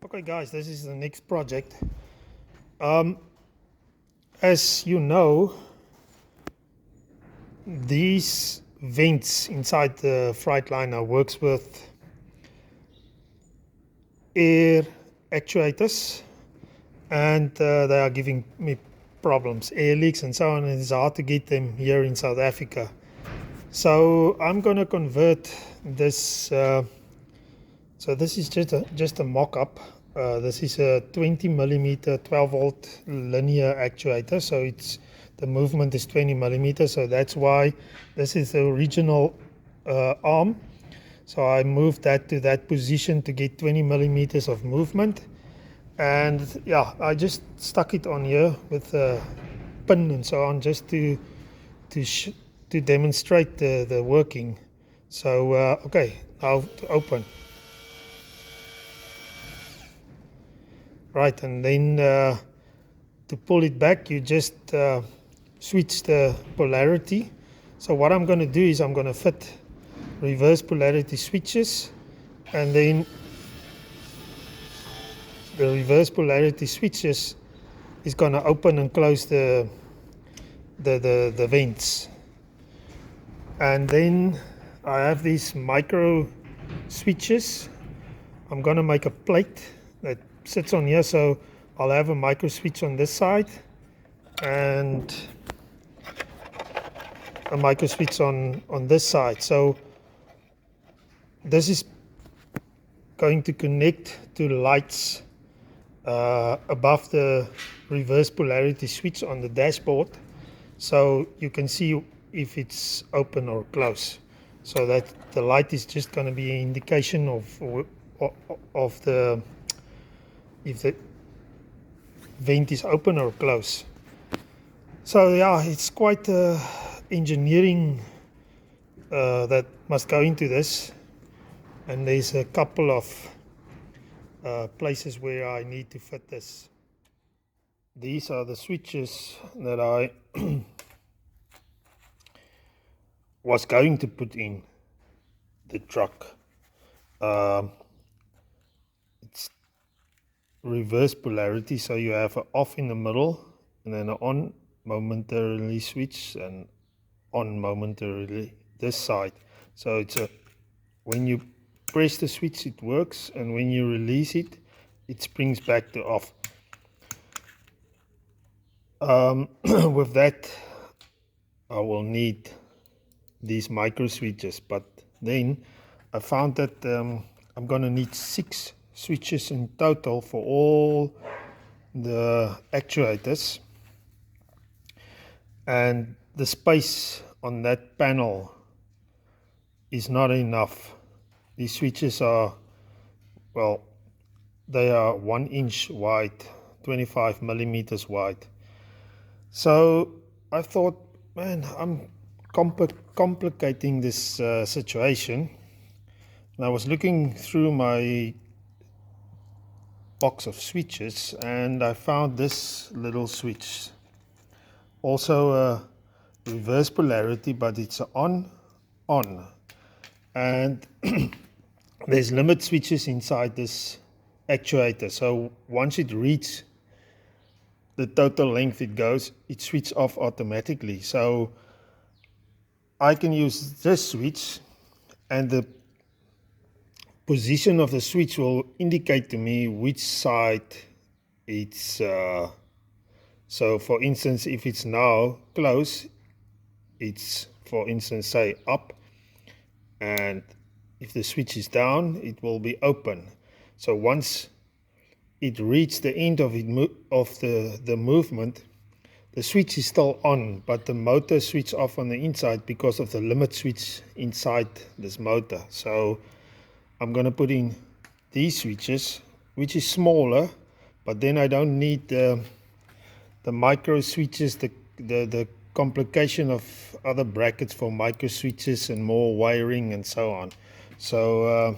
Okay guys, this is the next project. As you know, these vents inside the Freightliner works with air actuators, and they are giving me problems, air leaks and so on, and it's hard to get them here in South Africa. So I'm going to convert this. So this is just a mock-up. This is a 20 millimeter 12 volt linear actuator, so the movement is 20 millimeters, so that's why this is the original arm. So I moved that to that position to get 20 millimeters of movement, and yeah, I just stuck it on here with a pin and so on, just to demonstrate the working. So okay, now to open. Right, and then to pull it back, you just switch the polarity. So what I'm going to do is I'm going to fit reverse polarity switches, and then the reverse polarity switches is going to open and close the vents. And then I have these micro switches. I'm going to make a plate that sits on here, so I'll have a micro switch on this side and a micro switch on this side. So this is going to connect to lights above the reverse polarity switch on the dashboard, so you can see if it's open or close. So that the light is just going to be an indication of the if the vent is open or close. So yeah, it's quite engineering that must go into this, and there's a couple of places where I need to fit this. These are the switches that I was going to put in the truck. It's reverse polarity, so you have an off in the middle and then an on momentarily switch and on momentarily this side. So it's when you press the switch it works, and when you release it, it springs back to off. With that I will need these micro switches, but then I found that I'm going to need 6 switches in total for all the actuators, and the space on that panel is not enough. These switches are, well, they are 1 inch wide, 25 millimeters wide. So I thought, man, I'm complicating this situation. And I was looking through my box of switches, and I found this little switch, also a reverse polarity, but it's on, and there's limit switches inside this actuator, so once it reaches the total length it switches off automatically. So I can use this switch, and the position of the switch will indicate to me which side it's so for instance, if it's now close, it's, for instance, say up, and if the switch is down, it will be open. So once it reaches the end of the movement, the switch is still on, but the motor switches off on the inside because of the limit switch inside this motor. So I'm going to put in these switches, which is smaller, but then I don't need the micro switches, the complication of other brackets for micro switches and more wiring and so on. So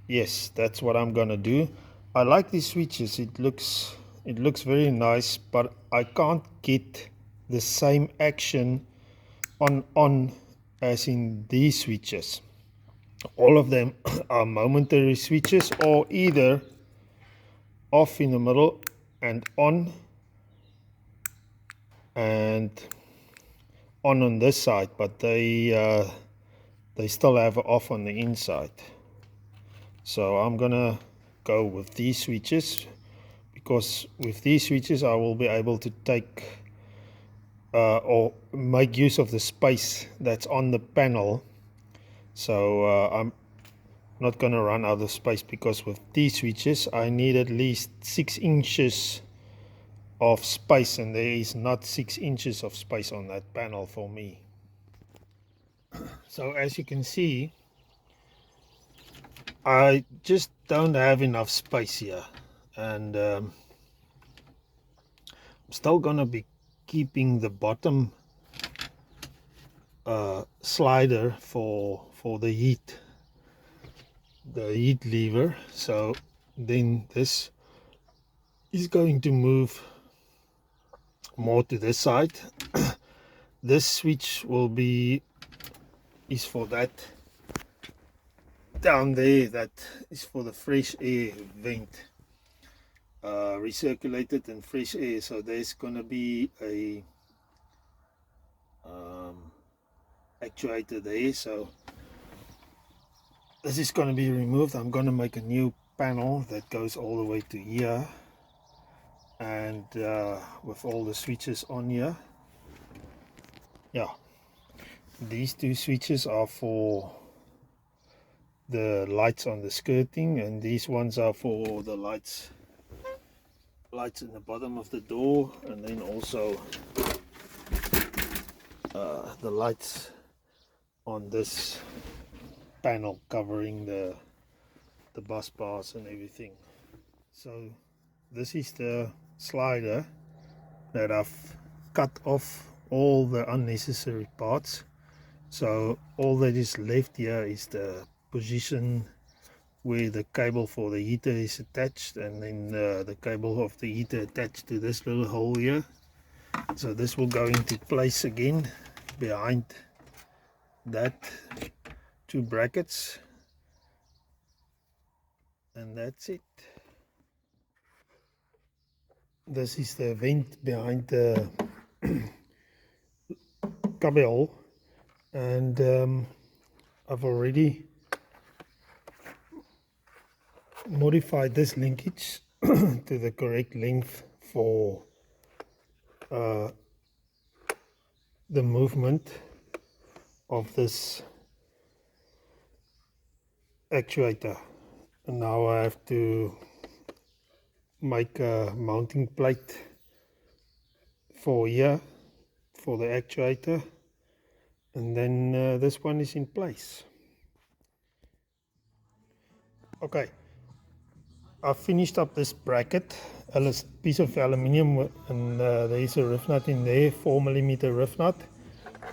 yes, that's what I'm going to do. I like these switches. It looks very nice, but I can't get the same action on as in these switches. All of them are momentary switches, or either off in the middle and and on this side, but they still have off on the inside. So I'm gonna go with these switches, because with these switches I will be able to take or make use of the space that's on the panel. So I'm not gonna run out of space, because with these switches I need at least 6 inches of space, and there is not 6 inches of space on that panel for me. So as you can see, I just don't have enough space here, and I'm still gonna be keeping the bottom slider for the heat lever. So then this is going to move more to this side. This switch is for that down there, that is for the fresh air vent, recirculated and fresh air. So there's gonna be a actuator there, so this is going to be removed. I'm going to make a new panel that goes all the way to here, and with all the switches on here. Yeah, these two switches are for the lights on the skirting, and these ones are for the lights in the bottom of the door, and then also the lights on this panel covering the bus bars and everything. So this is the slider that I've cut off all the unnecessary parts. So all that is left here is the position where the cable for the heater is attached, and then the cable of the heater attached to this little hole here. So this will go into place again behind that two brackets, and that's it. This is the vent behind the cubby hole, and I've already modified this linkage to the correct length for the movement of this actuator. And now I have to make a mounting plate for here for the actuator, and then this one is in place. Okay, I've finished up this bracket, a piece of aluminium, and there is a roof nut in there, 4mm roof nut.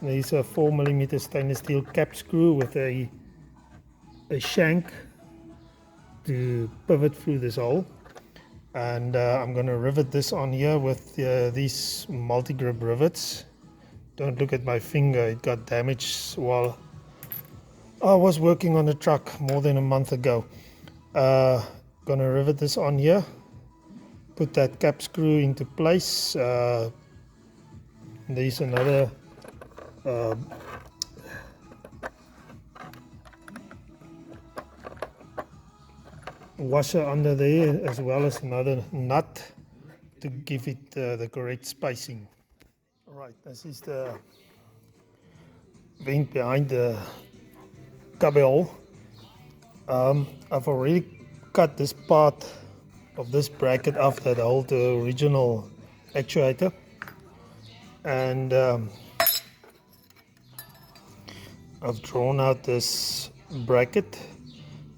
There is a 4mm stainless steel cap screw with a shank to pivot through this hole, and I'm going to rivet this on here with these multi-grip rivets. Don't look at my finger, it got damaged while I was working on the truck more than a month ago. Gonna rivet this on here, put that cap screw into place. There's another washer under there, as well as another nut to give it the correct spacing. Alright, this is the vent behind the cubby hole. I've already cut this part of this bracket after the whole the original actuator, and I've drawn out this bracket.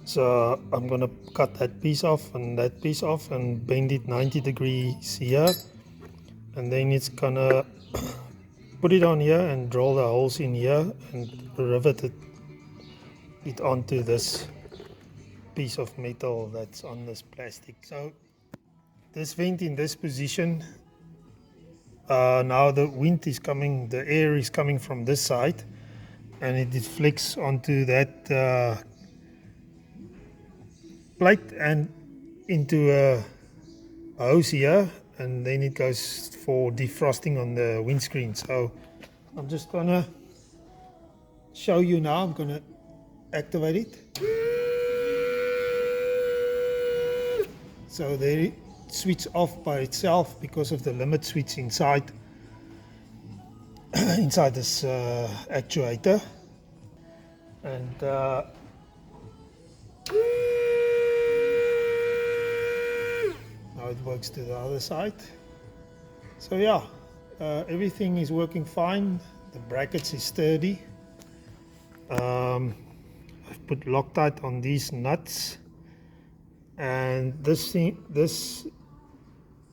So I'm gonna cut that piece off and that piece off and bend it 90 degrees here, and then it's gonna put it on here and drill the holes in here and rivet it onto this piece of metal that's on this plastic. So this vent in this position, now the wind is coming, the air is coming from this side, and it deflects onto that plate and into a hose here, and then it goes for defrosting on the windscreen. So I'm just gonna show you now. I'm gonna activate it. So there it switches off by itself because of the limit switch inside inside this actuator. And now it works to the other side. So yeah, everything is working fine. The brackets is sturdy. I've put Loctite on these nuts, and this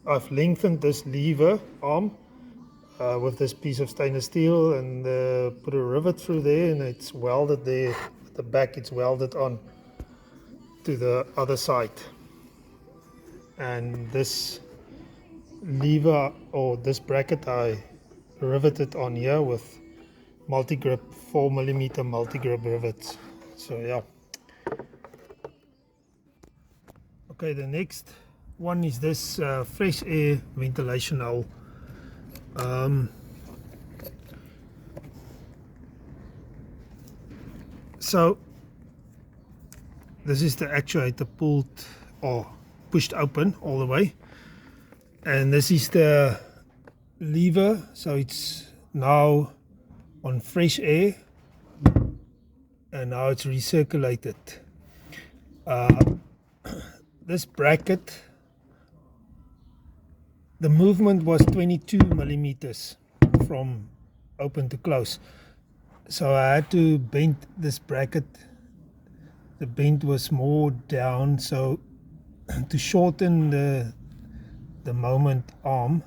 I've lengthened this lever arm with this piece of stainless steel, and put a rivet through there, and it's welded there at the back. It's welded on to the other side, and this lever or this bracket I riveted on here with multi-grip 4mm multi-grip rivets. So yeah. Okay, the next one is this fresh air ventilation hole. So this is the actuator pulled or pushed open all the way, and this is the lever, so it's now on fresh air, and now it's recirculated. This bracket, the movement was 22mm from open to close, so I had to bend this bracket. The bend was more down, so to shorten the moment arm,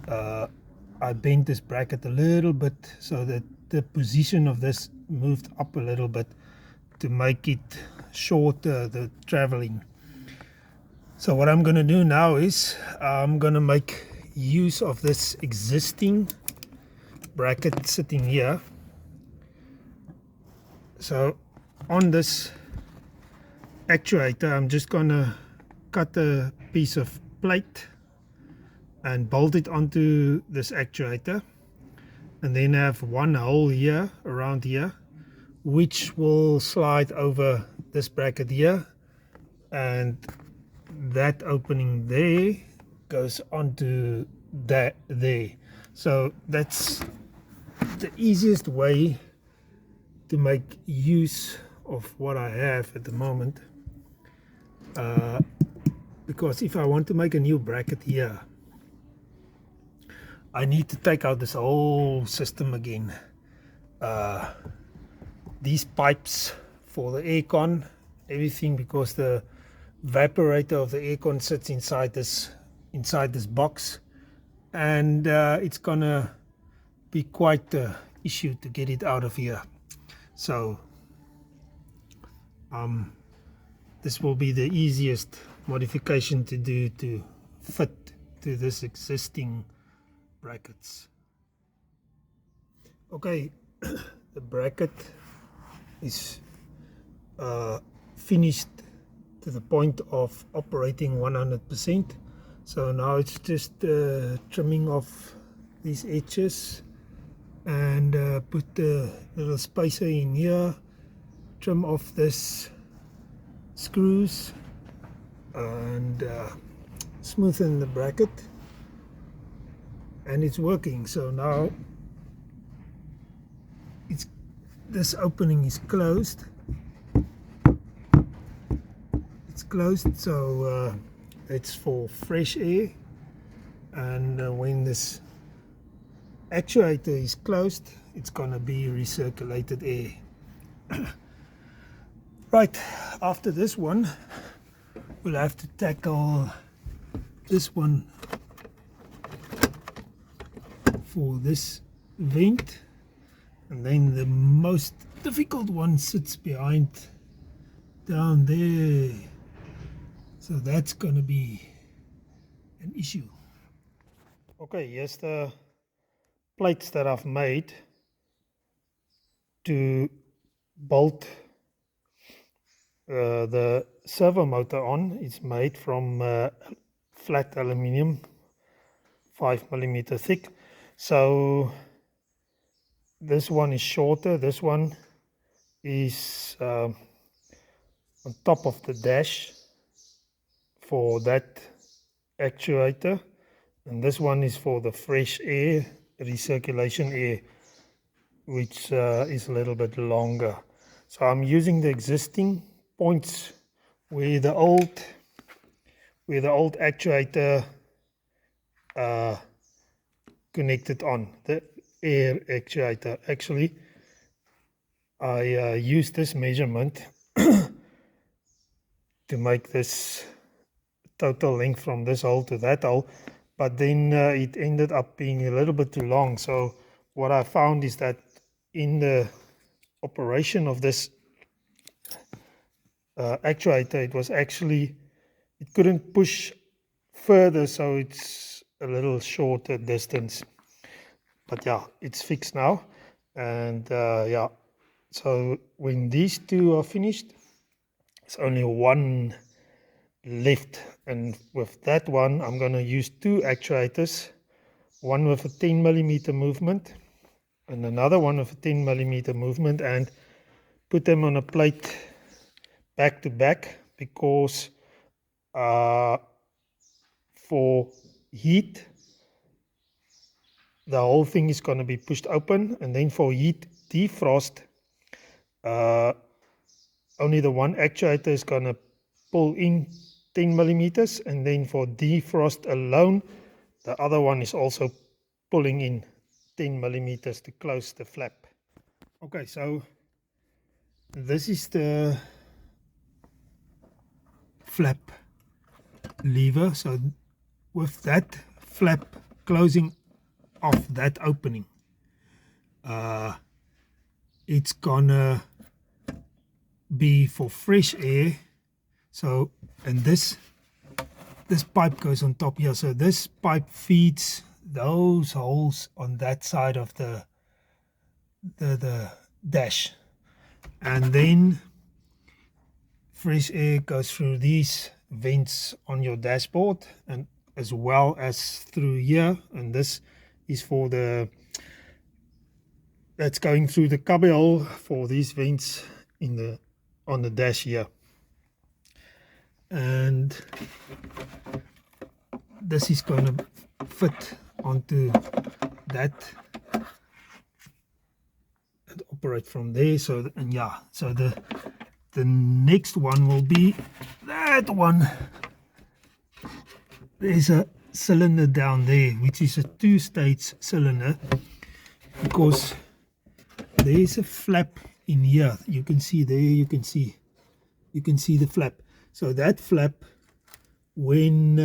I bent this bracket a little bit so that the position of this moved up a little bit to make it shorter, the traveling. So what I'm going to do now is I'm going to make use of this existing bracket sitting here. So on this actuator, I'm just going to cut a piece of plate and bolt it onto this actuator, and then have one hole here around here which will slide over this bracket here, and that opening there goes onto that there. So that's the easiest way to make use of what I have at the moment, because if I want to make a new bracket here, I need to take out this whole system again. These pipes for the aircon, everything, because the evaporator of the aircon sits inside this box, and it's gonna be quite an issue to get it out of here. So this will be the easiest modification to do to fit to this existing brackets. Okay, the bracket is finished to the point of operating 100%. So now it's just trimming off these edges and put the little spacer in here, trim off this screws, and smoothen the bracket, and it's working. So now this opening is closed. It's closed, so it's for fresh air, and when this actuator is closed, it's gonna be recirculated air. Right, after this one, we'll have to tackle this one for this vent, and then the most difficult one sits behind down there, so that's gonna be an issue. Okay, here's the plates that I've made to bolt the servo motor on. It's made from flat aluminium, 5mm thick. So this one is shorter. This one is on top of the dash for that actuator, and this one is for the fresh air, recirculation air, which is a little bit longer. So I'm using the existing points where the old actuator connected on, the air actuator. Actually, I used this measurement to make this total length from this hole to that hole, but then it ended up being a little bit too long. So what I found is that in the operation of this actuator, it couldn't push further, so it's a little shorter distance. But yeah, it's fixed now. And yeah, so when these two are finished, it's only one left, and with that one I'm going to use two actuators, one with a 10mm movement and another one with a 10mm movement, and put them on a plate back to back, because for heat the whole thing is going to be pushed open, and then for heat defrost only the one actuator is going to pull in 10mm, and then for defrost alone the other one is also pulling in 10mm to close the flap. Okay, so this is the flap lever. So with that flap closing off that opening, it's gonna be for fresh air. So, and this pipe goes on top here, so this pipe feeds those holes on that side of the dash, and then fresh air goes through these vents on your dashboard, and as well as through here, and this is for that's going through the cubby hole for these vents on the dash here. And this is going to fit onto that and operate from there. So, and yeah, so the next one will be that one. There's a cylinder down there, which is a two-stage cylinder, because there's a flap in here. You can see there, you can see the flap. So that flap, when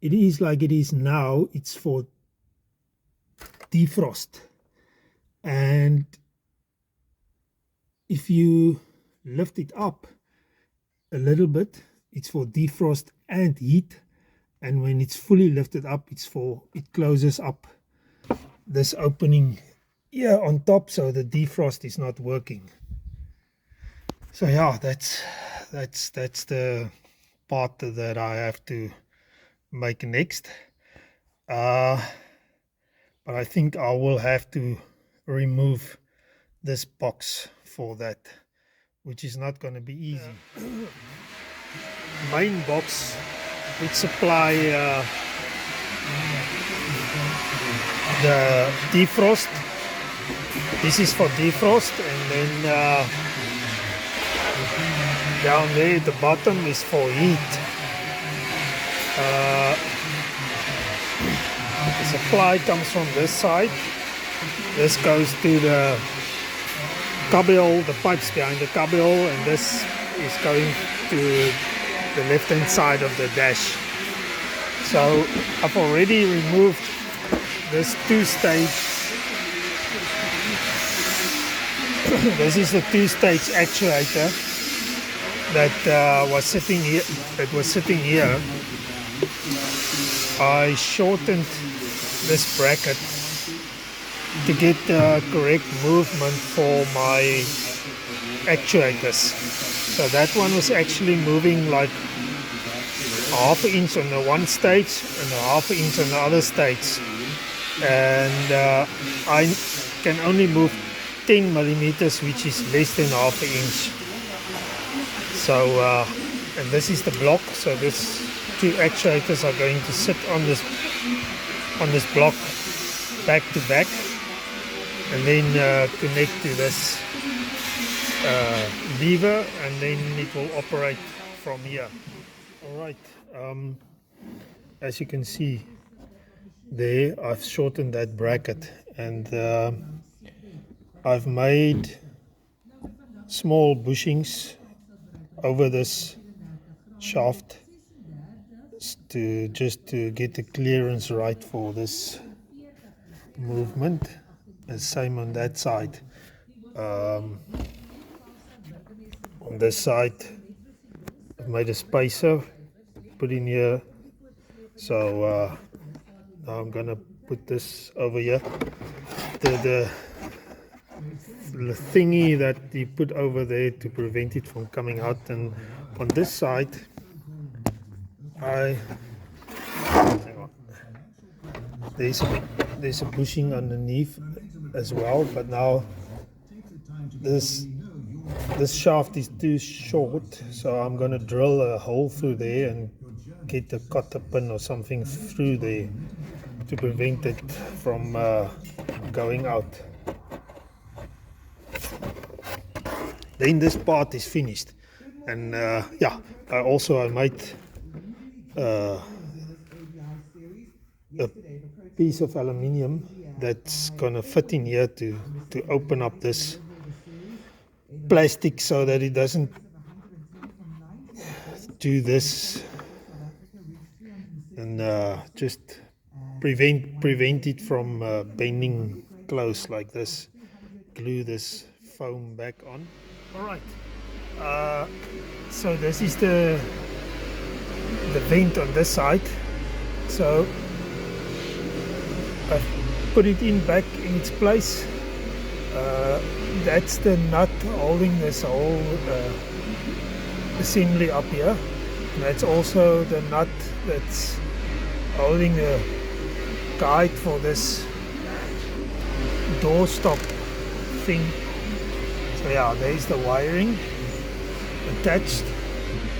it is like it is now, it's for defrost, and if you lift it up a little bit, it's for defrost and heat, and when it's fully lifted up, it closes up this opening here on top, so the defrost is not working. So yeah, that's the part that I have to make next. But I think I will have to remove this box for that, which is not going to be easy. Main box which supply the defrost. This is for defrost, and then down there at the bottom is for heat. The supply comes from this side. This goes to the cubby hole, the pipes behind the cubby hole, and this is going to the left hand side of the dash. So I've already removed this two-stage. This is the two-stage actuator that was sitting here. I shortened this bracket to get the correct movement for my actuators. So that one was actually moving like half an inch on the one stage and a half an inch on the other stage, and I can only move 10 millimeters, which is less than half an inch. So and this is the block, so this two actuators are going to sit on this block back to back, and then connect to this lever, and then it will operate from here. Alright, as you can see there, I've shortened that bracket, and I've made small bushings over this shaft to get the clearance right for this movement. The same on that side. On this side I've made a spacer, put in here, so now I'm gonna put this over here. The thingy that you put over there to prevent it from coming out, and on this side there's a bushing underneath as well, but now this shaft is too short, so I'm going to drill a hole through there and get a cotter pin or something through there to prevent it from going out. Then this part is finished, and yeah, I made a piece of aluminium that's gonna fit in here to open up this plastic so that it doesn't do this, and just prevent it from bending close like this. Glue this foam back on. Alright, so this is the vent on this side, so I've put it in back in its place. That's the nut holding this whole assembly up here. And that's also the nut that's holding the guide for this doorstop thing. So yeah, there's the wiring attached.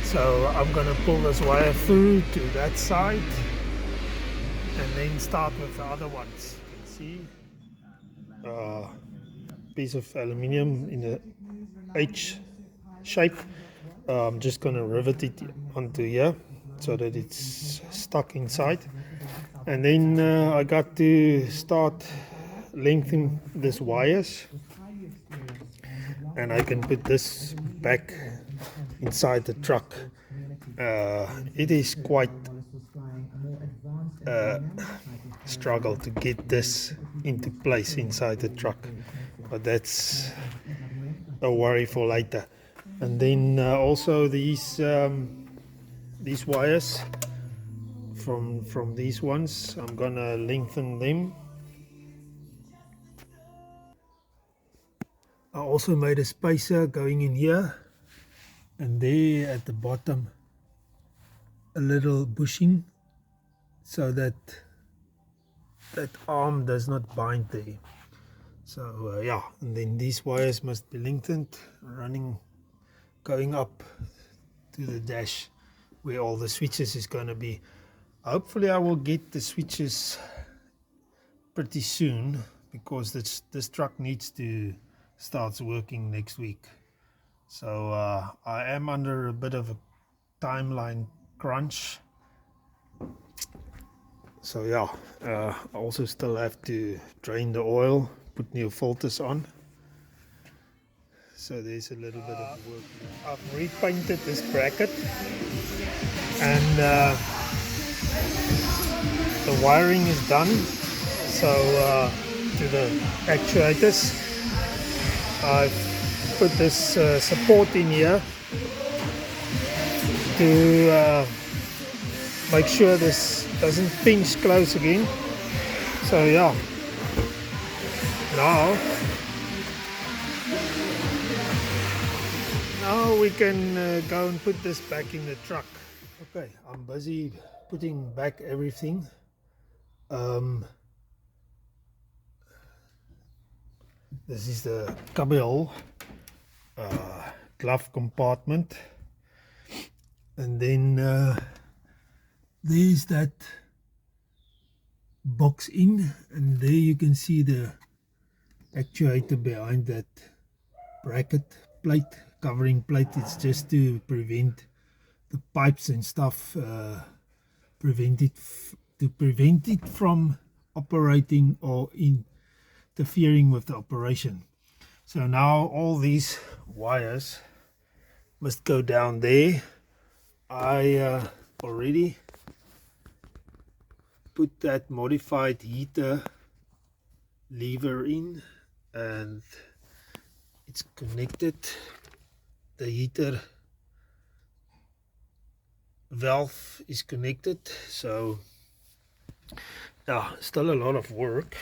So I'm gonna pull this wire through to that side and then start with the other ones. You can see piece of aluminium in a H shape. I'm just gonna rivet it onto here so that it's stuck inside, and then I got to start lengthening these wires, and I can put this back inside the truck. It is quite struggle to get this into place inside the truck, but that's a worry for later. And then also these wires from these ones, I'm gonna lengthen them. I also made a spacer going in here, and there at the bottom a little bushing so that that arm does not bind there. So yeah, and then these wires must be lengthened, going up to the dash where all the switches is going to be. Hopefully I will get the switches pretty soon, because this truck needs to start working next week. So I am under a bit of a timeline crunch. So yeah, I also still have to drain the oil, put new filters on. So there's a little bit of work. I've repainted this bracket, and the wiring is done. So to the actuators, I've put this support in here to make sure this doesn't pinch close again. So yeah, Now we can go and put this back in the truck. Okay, I'm busy putting back everything. This is the cubbyhole glove compartment, and then there's that box in, and there you can see the actuator behind that bracket plate, covering plate. It's just to prevent the pipes and stuff, prevent it from operating or interfering with the operation. So now all these wires must go down there. I already put that modified heater lever in, and it's connected. The heater valve is connected, so yeah, still a lot of work.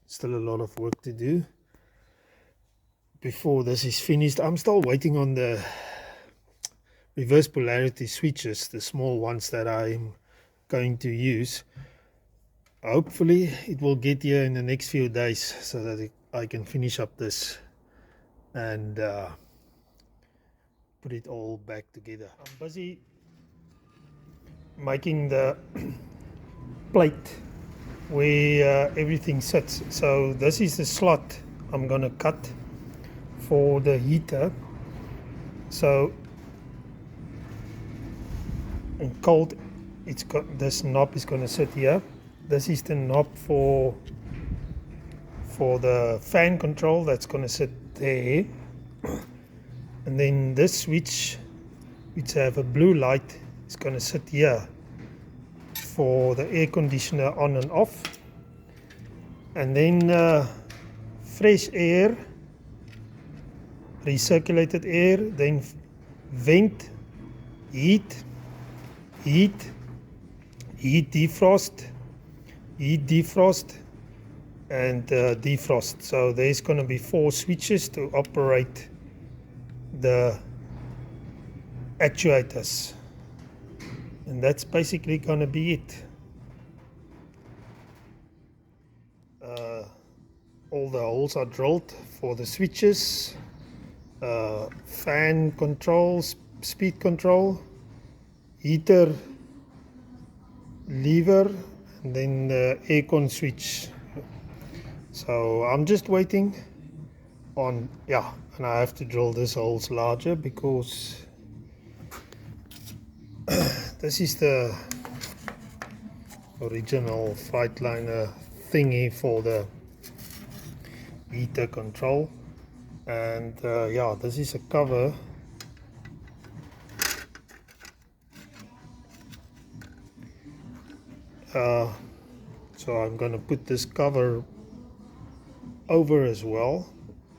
Still a lot of work to do before this is finished. I'm still waiting on the reverse polarity switches, the small ones that I'm going to use. Hopefully it will get here in the next few days so that I can finish up this and put it all back together. I'm busy making the plate where everything sits. So this is the slot I'm gonna cut for the heater. So in cold, it's got this knob is gonna sit here. This is the knob for the fan control, that's gonna sit there. And then this switch, which have a blue light, is gonna sit here for the air conditioner on and off. And then fresh air, recirculated air, then vent, heat, defrost, and defrost. So there's going to be 4 switches to operate the actuators, and that's basically going to be it. All the holes are drilled for the switches, fan control, speed control, heater lever, and then the aircon switch. So I'm just waiting on, yeah, and I have to drill this holes larger because this is the original Freightliner thingy for the heater control. And yeah, this is a cover. So I'm going to put this cover over as well.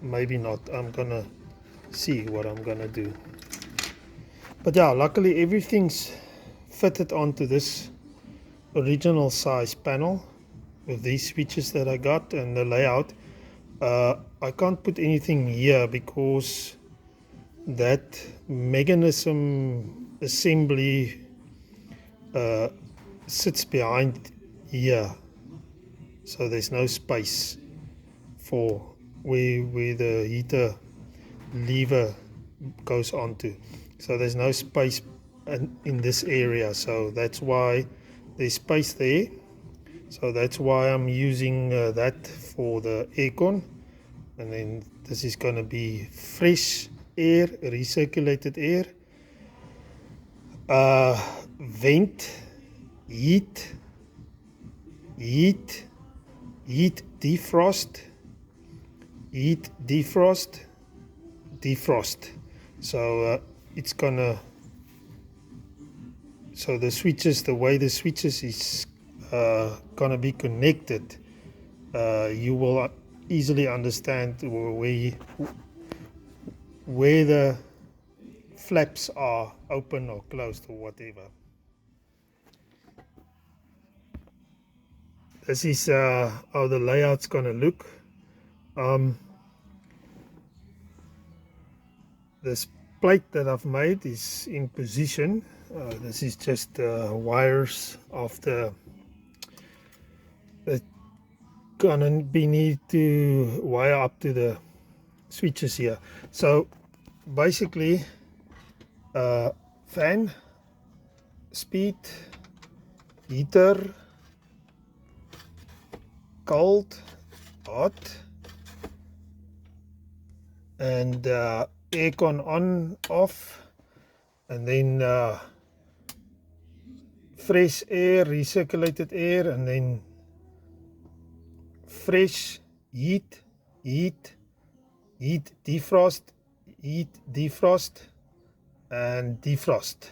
Maybe not, I'm going to see what I'm going to do. But yeah, luckily everything's fitted onto this original size panel with these switches that I got and the layout. I can't put anything here because that mechanism assembly sits behind here, so there's no space for where the heater lever goes onto, so there's no space in this area, so that's why there's space there. So that's why I'm using that for the aircon. And then this is going to be fresh air, recirculated air, vent, heat, defrost, defrost. So it's gonna, so the switches, the way the switches is gonna be connected, you will easily understand where the flaps are open or closed or whatever. this is how the layout's gonna look. This plate that I've made is in position. This is just wires of the gonna be need to wire up to the switches here. So basically fan, speed, heater, cold, hot, and aircon on, off, and then fresh air, recirculated air, and then fresh, heat, defrost, and defrost.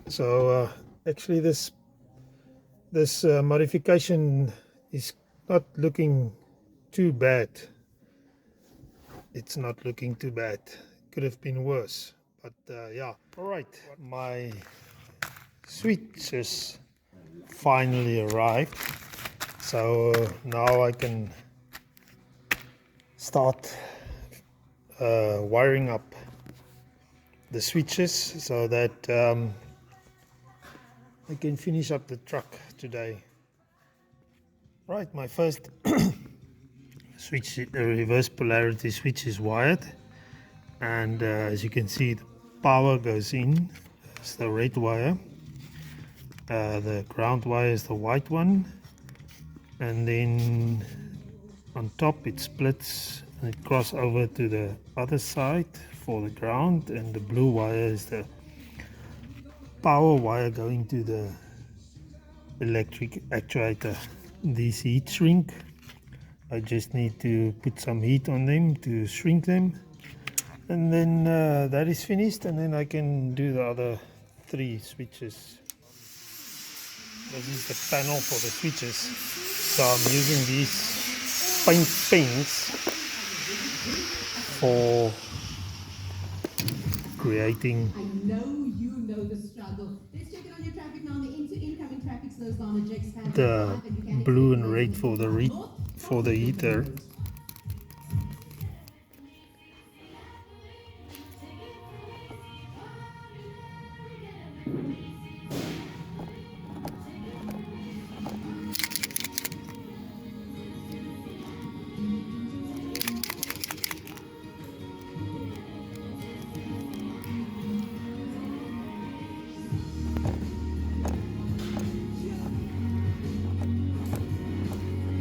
So actually this modification is not looking too bad. It's not looking too bad. Could have been worse, but yeah. All right, my switches finally arrived, so now I can start wiring up the switches so that I can finish up the truck today. Right, my first switch, the reverse polarity switch, is wired, and as you can see, the power goes in. It's the red wire, the ground wire is the white one, and then on top it splits and it crosses over to the other side for the ground, and the blue wire is the power wire going to the electric actuator. These heat shrink. I just need to put some heat on them to shrink them, and then that is finished, and then I can do the other 3 switches. This is the panel for the switches, so I'm using these paint pens for creating the blue and red for the heater.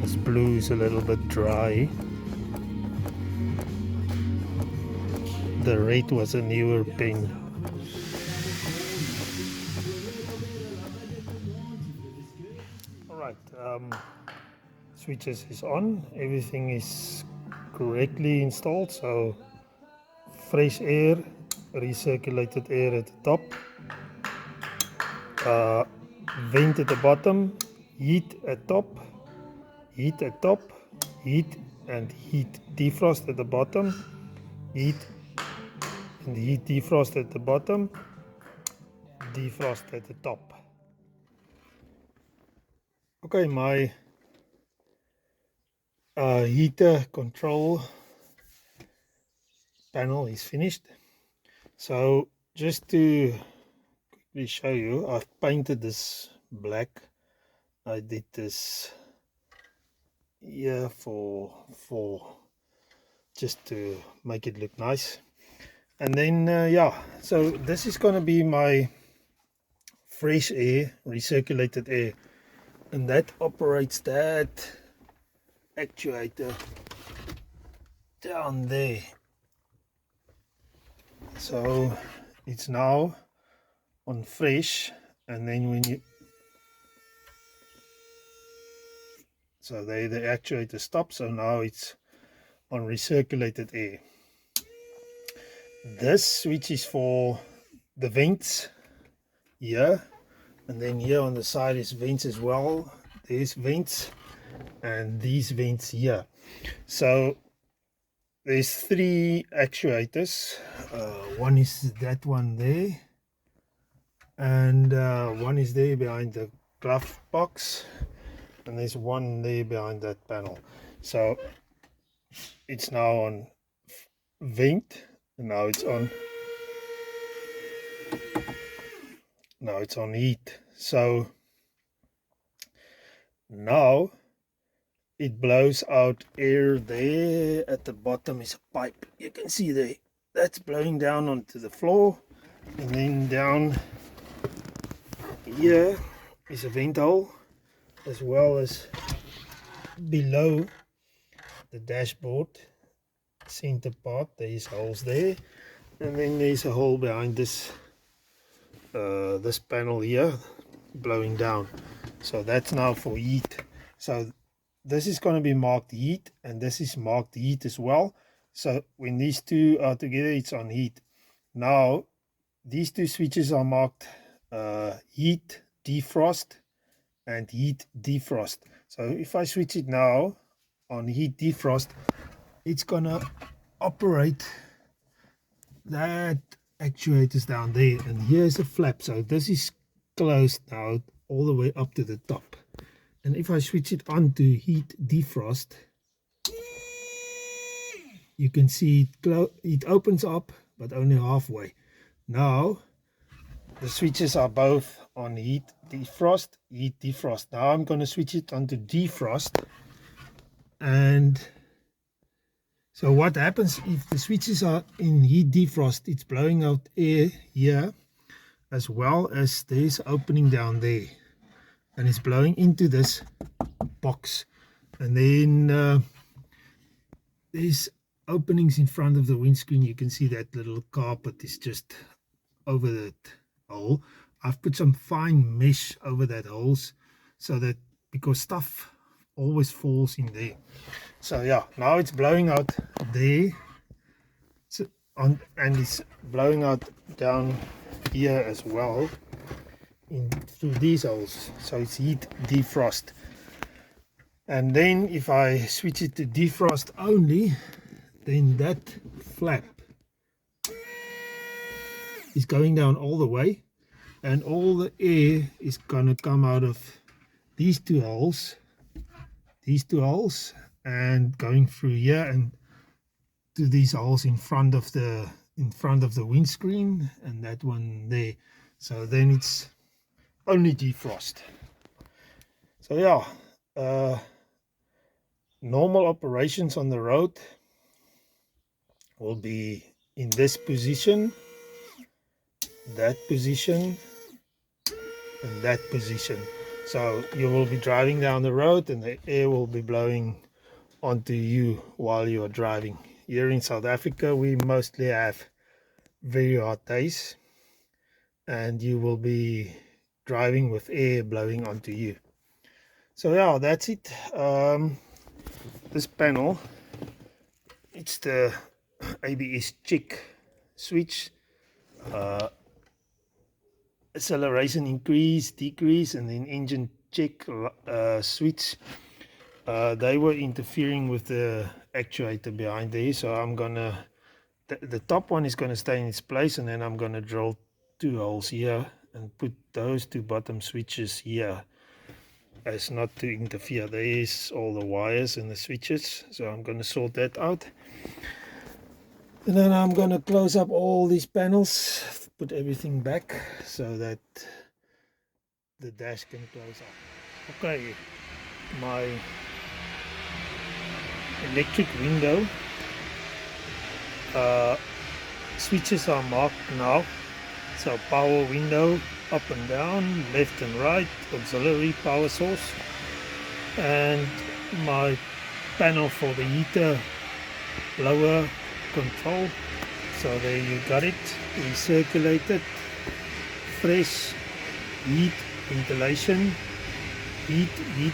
This blue is a little bit dry. The red was a newer pen. Alright, switches is on, everything is correctly installed, so fresh air, recirculated air at the top, vent at the bottom, heat at top, heat at top, heat and heat defrost at the bottom, heat and heat defrost at the bottom, defrost at the top. Okay, my heater control panel is finished. So just to quickly show you, I've painted this black. I did this here for just to make it look nice. And then yeah, so this is going to be my fresh air, recirculated air, and that operates that actuator down there. So it's now on fresh, and then when you, so there the actuator stops, so now it's on recirculated air. This switch is for the vents here, and then here on the side is vents as well. There's vents and these vents here. So there's 3 actuators. One is that one there, and one is there behind the glove box, and there's one there behind that panel. So it's now on vent, and now it's on heat. So now it blows out air. There at the bottom is a pipe, you can see there, that's blowing down onto the floor, and then down here is a vent hole, as well as below the dashboard center part there's holes there, and then there's a hole behind this this panel here blowing down. So that's now for heat. So this is going to be marked heat, and this is marked heat as well. So when these two are together, it's on heat. Now these two switches are marked heat defrost and heat defrost. So if I switch it now on heat defrost, it's gonna operate that actuators down there, and here's a flap. So this is closed now all the way up to the top, and if I switch it on to heat defrost, you can see it opens up, but only halfway. Now the switches are both on heat defrost, heat defrost. Now I'm going to switch it onto defrost, and so what happens if the switches are in heat defrost, it's blowing out air here, as well as there's opening down there, and it's blowing into this box, and then there's openings in front of the windscreen. You can see that little carpet is just over that hole. I've put some fine mesh over that holes, so that, because stuff always falls in there. So yeah, now it's blowing out there, so and it's blowing out down here as well, in through these holes. So it's heat defrost. And then if I switch it to defrost only, then that flap is going down all the way, and all the air is gonna come out of these two holes, and going through here and to these holes in front of the windscreen, and that one there. So then it's only defrost. So yeah, normal operations on the road will be in this position, that position, and that position. So you will be driving down the road, and the air will be blowing onto you while you are driving. Here in South Africa, we mostly have very hot days, and you will be driving with air blowing onto you. So yeah, that's it. This panel, it's the ABS check switch, acceleration increase, decrease, and then engine check switch. They were interfering with the actuator behind there, so I'm gonna, the top one is gonna stay in its place, and then I'm gonna drill two holes here and put those two bottom switches here as not to interfere. There is all the wires and the switches, so I'm gonna sort that out. And then I'm gonna close up all these panels, put everything back so that the dash can close up. Okay, my electric window switches are marked now. So power window, up and down, left and right, auxiliary power source, and my panel for the heater blower control. So there you got it, recirculated, fresh, heat, ventilation, heat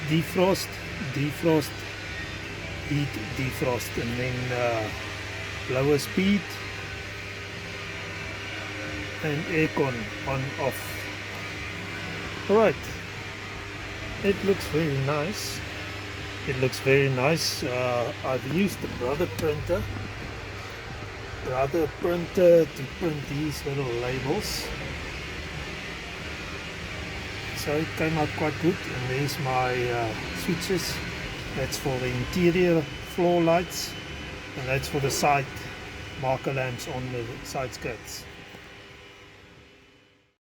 defrost, defrost, heat defrost, and then blower speed and aircon on off. Alright, it looks very nice. It looks very nice. I've used the brother printer to print these little labels. So it came out quite good, and there's my switches. That's for the interior floor lights, and that's for the side marker lamps on the side skirts.